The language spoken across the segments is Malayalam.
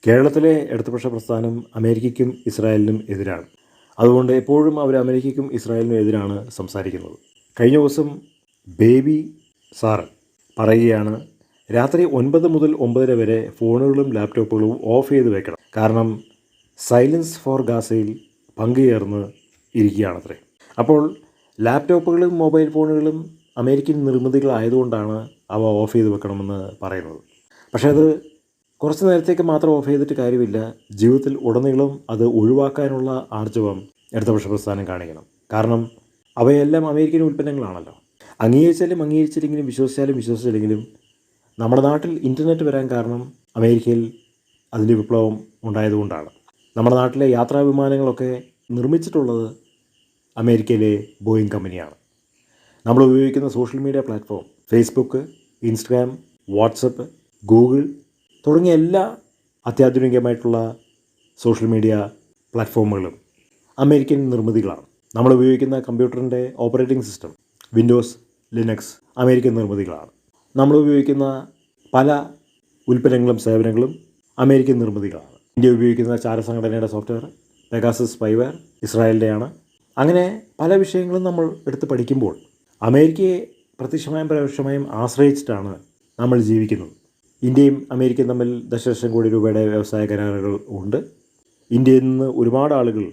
കേരളത്തിലെ ഇടതുപക്ഷ പ്രസ്ഥാനം അമേരിക്കയ്ക്കും ഇസ്രായേലിനും എതിരാണ്. അതുകൊണ്ട് എപ്പോഴും അവർ അമേരിക്കയ്ക്കും ഇസ്രായേലിനും എതിരാണ് സംസാരിക്കുന്നത്. കഴിഞ്ഞ ദിവസം ബേബി സാർ പറയുകയാണ്, രാത്രി 9 മുതൽ 9:30 വരെ ഫോണുകളും ലാപ്ടോപ്പുകളും ഓഫ് ചെയ്ത് വെക്കണം. കാരണം സൈലൻസ് ഫോർ ഗാസയിൽ പങ്കുചേർന്ന് ഇരിക്കുകയാണത്രേ. അപ്പോൾ ലാപ്ടോപ്പുകളും മൊബൈൽ ഫോണുകളും അമേരിക്കൻ നിർമ്മിതികളായതുകൊണ്ടാണ് അവ ഓഫ് ചെയ്ത് വെക്കണമെന്ന് പറയുന്നത്. പക്ഷേ അത് കുറച്ച് നേരത്തേക്ക് മാത്രം ഓഫ് ചെയ്തിട്ട് കാര്യമില്ല. ജീവിതത്തിൽ ഉടനീളം അത് ഒഴിവാക്കാനുള്ള ആർജവം ഇടതുപക്ഷ പ്രസ്ഥാനം കാണിക്കണം. കാരണം അവയെല്ലാം അമേരിക്കൻ ഉൽപ്പന്നങ്ങളാണല്ലോ. അംഗീകരിച്ചാലും അംഗീകരിച്ചില്ലെങ്കിലും വിശ്വസിച്ചാലും വിശ്വസിച്ചില്ലെങ്കിലും നമ്മുടെ നാട്ടിൽ ഇൻ്റർനെറ്റ് വരാൻ കാരണം അമേരിക്കയിൽ അതിൻ്റെ വിപ്ലവം ഉണ്ടായതുകൊണ്ടാണ്. നമ്മുടെ നാട്ടിലെ യാത്രാ വിമാനങ്ങളൊക്കെ നിർമ്മിച്ചിട്ടുള്ളത് അമേരിക്കയിലെ ബോയിങ് കമ്പനിയാണ്. നമ്മൾ ഉപയോഗിക്കുന്ന social media platform Facebook, Instagram, WhatsApp, Google തുടങ്ങിയ എല്ലാ അത്യാധുനികമായിട്ടുള്ള സോഷ്യൽ മീഡിയ പ്ലാറ്റ്ഫോമുകളും അമേരിക്കൻ നിർമ്മിതികളാണ്. നമ്മൾ ഉപയോഗിക്കുന്ന കമ്പ്യൂട്ടറിൻ്റെ operating system Windows, Linux American നിർമ്മിതികളാണ്. നമ്മൾ ഉപയോഗിക്കുന്ന പല ഉൽപ്പന്നങ്ങളും സേവനങ്ങളും അമേരിക്കൻ നിർമ്മിതികളാണ്. ഇന്ത്യ ഉപയോഗിക്കുന്ന ചാരസംഘടനയുടെ സോഫ്റ്റ്വെയർ പെഗാസസ് സ്പൈവെയർ ഇസ്രായേലിൻ്റെയാണ്. അങ്ങനെ പല വിഷയങ്ങളും നമ്മൾ എടുത്ത് പഠിക്കുമ്പോൾ അമേരിക്കയെ പ്രത്യക്ഷമായും പരോക്ഷമായും ആശ്രയിച്ചിട്ടാണ് നമ്മൾ ജീവിക്കുന്നത്. ഇന്ത്യയും അമേരിക്കയും തമ്മിൽ ദശലക്ഷം കോടി രൂപയുടെ വ്യവസായ കരാറുകൾ ഉണ്ട്. ഇന്ത്യയിൽ നിന്ന് ഒരുപാട് ആളുകൾ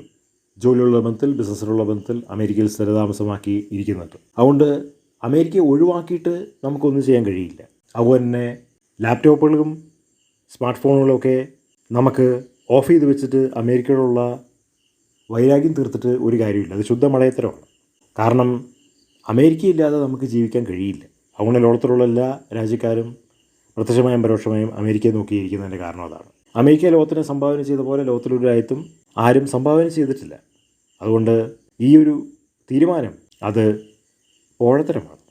ജോലിയുള്ള ബന്ധത്തിൽ, ബിസിനസ്സിലുള്ള ബന്ധത്തിൽ അമേരിക്കയിൽ സ്ഥിരതാമസമാക്കി ഇരിക്കുന്നുണ്ട്. അതുകൊണ്ട് അമേരിക്കയെ ഒഴിവാക്കിയിട്ട് നമുക്കൊന്നും ചെയ്യാൻ കഴിയില്ല. അതുപോലെ തന്നെ ലാപ്ടോപ്പുകളും സ്മാർട്ട് ഫോണുകളൊക്കെ നമുക്ക് ഓഫ് ചെയ്ത് വെച്ചിട്ട് അമേരിക്കയോടുള്ള വൈരാഗ്യം തീർത്തിട്ട് ഒരു കാര്യമില്ല. അത് ശുദ്ധ മടയത്തരമാണ്. കാരണം അമേരിക്കയില്ലാതെ നമുക്ക് ജീവിക്കാൻ കഴിയില്ല. അതുകൊണ്ട് ലോകത്തിലുള്ള എല്ലാ രാജ്യക്കാരും പ്രത്യക്ഷമായും പരോക്ഷമായും അമേരിക്കയെ നോക്കിയിരിക്കുന്നതിൻ്റെ കാരണം അതാണ്. അമേരിക്ക ലോകത്തിന് സംഭാവന ചെയ്ത പോലെ ലോകത്തിലൊരു രാജ്യത്തും ആരും സംഭാവന ചെയ്തിട്ടില്ല. അതുകൊണ്ട് ഈ ഒരു തീരുമാനം അത് പോഴത്തരമാണ്.